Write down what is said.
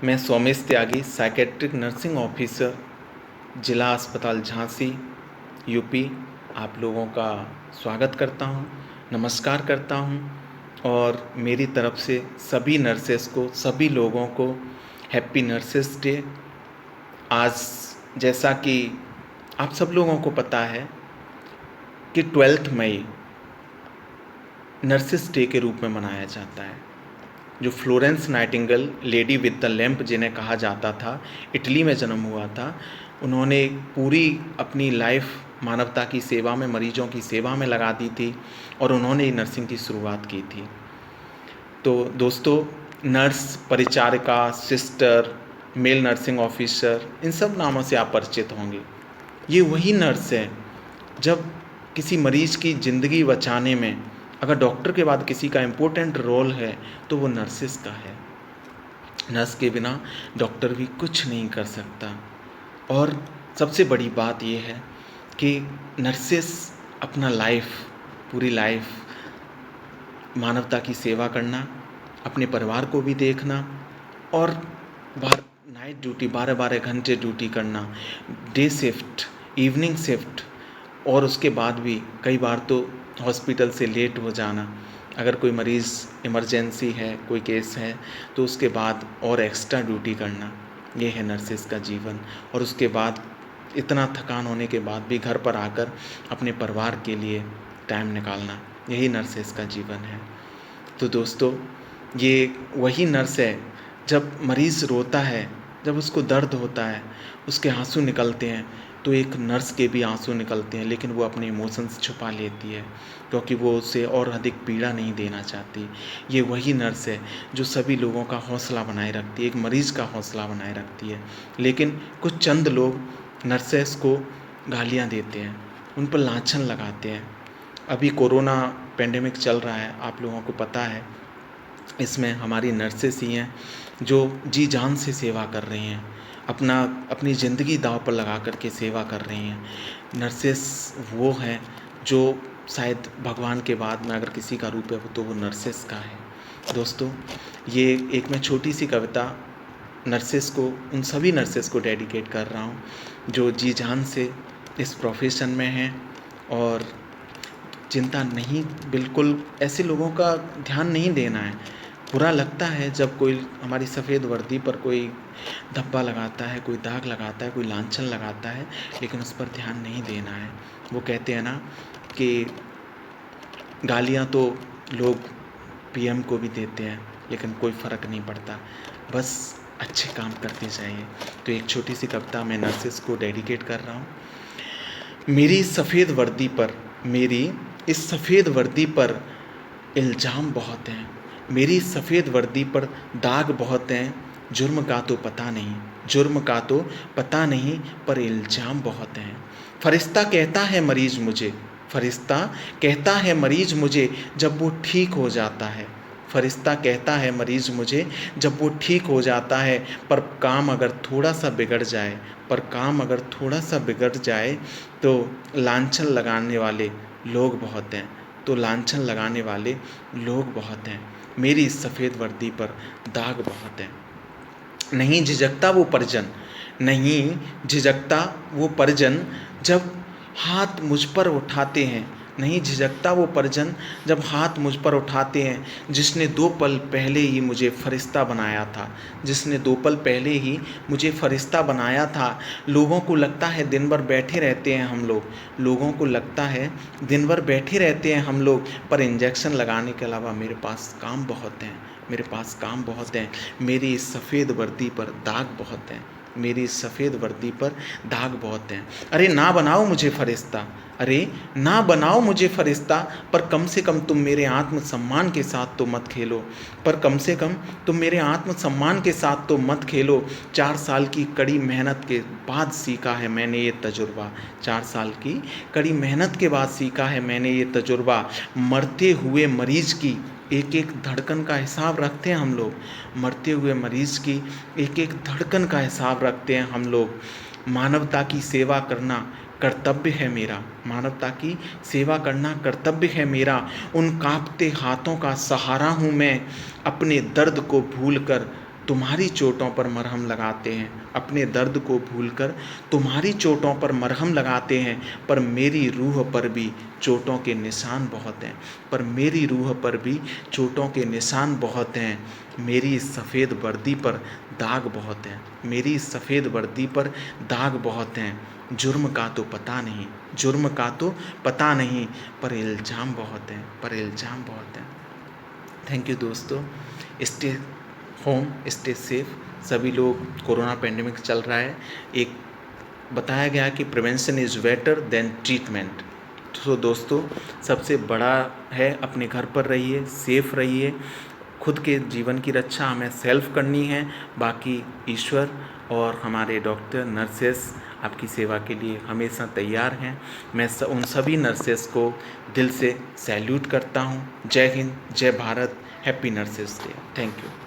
मैं सोमेश त्यागी, psychiatric nursing officer, जिला अस्पताल झांसी, यूपी, आप लोगों का स्वागत करता हूं, नमस्कार करता हूं और मेरी तरफ से सभी नर्सेस को, सभी लोगों को हैप्पी नर्सेस डे। आज जैसा कि आप सब लोगों को पता है कि 12 मई नर्सेस डे के रूप में मनाया जाता है। जो Florence Nightingale, lady with the lamp जिन्हें कहा जाता था, इटली में जन्म हुआ था। उन्होंने पूरी अपनी लाइफ मानवता की सेवा में, मरीजों की सेवा में लगा दी थी और उन्होंने नर्सिंग की शुरुआत की थी। तो दोस्तों, नर्स, परिचारिका, सिस्टर, मेल नर्सिंग ऑफिसर, इन सब नामों से आप परिचित होंगे। ये वही नर्स है जब किसी मरीज की ज़िंदगी बचाने में अगर डॉक्टर के बाद किसी का इम्पोर्टेंट रोल है तो वो नर्सिस का है। नर्स के बिना डॉक्टर भी कुछ नहीं कर सकता। और सबसे बड़ी बात ये है कि नर्सिस अपना पूरी लाइफ मानवता की सेवा करना, अपने परिवार को भी देखना और नाइट ड्यूटी 12-12 घंटे ड्यूटी करना, डे शिफ्ट, इवनिंग शिफ्ट, और उसके बाद भी कई बार तो हॉस्पिटल से लेट हो जाना। अगर कोई मरीज़ इमरजेंसी है, कोई केस है, तो उसके बाद और एक्स्ट्रा ड्यूटी करना, ये है नर्सिस का जीवन। और उसके बाद इतना थकान होने के बाद भी घर पर आकर अपने परिवार के लिए टाइम निकालना, यही नर्सिस का जीवन है। तो दोस्तों, ये वही नर्स है जब मरीज़ रोता है, जब उसको दर्द होता है, उसके आंसू निकलते हैं, तो एक नर्स के भी आंसू निकलते हैं, लेकिन वो अपने इमोशंस छुपा लेती है क्योंकि वो उसे और अधिक पीड़ा नहीं देना चाहती। ये वही नर्स है जो सभी लोगों का हौसला बनाए रखती है, एक मरीज़ का हौसला बनाए रखती है। लेकिन कुछ चंद लोग नर्सेस को गालियाँ देते हैं, उन पर लांछन लगाते हैं। अभी कोरोना पेंडेमिक चल रहा है, आप लोगों को पता है। इसमें हमारी नर्सेस ही हैं जो जी जान से सेवा कर रही हैं, अपनी ज़िंदगी दांव पर लगा करके सेवा कर रही हैं। नर्सेस वो हैं जो शायद भगवान के बाद में अगर किसी का रूप है तो वो नर्सेस का है। दोस्तों, ये एक मैं छोटी सी कविता नर्सेस को, उन सभी नर्सेस को डेडिकेट कर रहा हूँ जो जी जान से इस प्रोफेशन में हैं और चिंता नहीं, बिल्कुल ऐसे लोगों का ध्यान नहीं देना है। बुरा लगता है जब कोई हमारी सफ़ेद वर्दी पर कोई धब्बा लगाता है, कोई दाग लगाता है, कोई लांछन लगाता है, लेकिन उस पर ध्यान नहीं देना है। वो कहते हैं ना कि गालियाँ तो लोग पीएम को भी देते हैं, लेकिन कोई फ़र्क नहीं पड़ता, बस अच्छे काम करते जाइए। तो एक छोटी सी कविता मैं नर्सेस को डेडिकेट कर रहा हूँ। मेरी इस सफ़ेद वर्दी पर इल्ज़ाम बहुत हैं, मेरी सफ़ेद वर्दी पर दाग बहुत हैं, जुर्म का तो पता नहीं पर इल्ज़ाम बहुत हैं। फरिश्ता कहता है मरीज़ मुझे जब वो ठीक हो जाता है। फरिश्ता कहता है मरीज़ मुझे जब वो ठीक हो जाता है, पर काम अगर थोड़ा सा बिगड़ जाए तो लांछन लगाने वाले लोग बहुत हैं। मेरी सफ़ेद वर्दी पर दाग बहुत हैं। नहीं झिझकता वो परिजन जब हाथ मुझ पर उठाते हैं। जिसने 2 पल पहले ही मुझे फरिश्ता बनाया था। लोगों को लगता है दिन भर बैठे रहते हैं हम लोग, पर इंजेक्शन लगाने के अलावा मेरे पास काम बहुत हैं। मेरी सफ़ेद वर्दी पर दाग बहुत हैं। अरे ना बनाओ मुझे फरिश्ता, पर कम से कम तुम मेरे आत्मसम्मान के साथ तो मत खेलो। 4 साल की कड़ी मेहनत के बाद सीखा है मैंने ये तजुर्बा। मरते हुए मरीज की एक एक धड़कन का हिसाब रखते हैं हम लोग। मानवता की सेवा करना कर्तव्य है मेरा। उन कांपते हाथों का सहारा हूँ मैं, अपने दर्द को भूलकर तुम्हारी चोटों पर मरहम लगाते हैं, अपने दर्द को भूलकर तुम्हारी चोटों पर मरहम लगाते हैं, पर मेरी रूह पर भी चोटों के निशान बहुत हैं, पर मेरी रूह पर भी चोटों के निशान बहुत हैं। मेरी सफ़ेद वर्दी पर दाग बहुत हैं, मेरी सफ़ेद वर्दी पर दाग बहुत हैं। जुर्म का तो पता नहीं, जुर्म का तो पता नहीं, पर इल्ज़ाम बहुत हैं, पर इल्ज़ाम बहुत हैं। थैंक यू दोस्तों। Stay home, stay safe. सभी लोग, कोरोना पेंडेमिक चल रहा है, एक बताया गया कि prevention is better than treatment. तो दोस्तों, सबसे बड़ा है अपने घर पर रहिए, सेफ रहिए। खुद के जीवन की रक्षा हमें सेल्फ करनी है, बाकी ईश्वर और हमारे डॉक्टर नर्सेस आपकी सेवा के लिए हमेशा तैयार हैं। मैं उन सभी नर्सेस को दिल से सैल्यूट करता हूँ। जय हिंद, जय Bharat, happy nurses day. Thank you.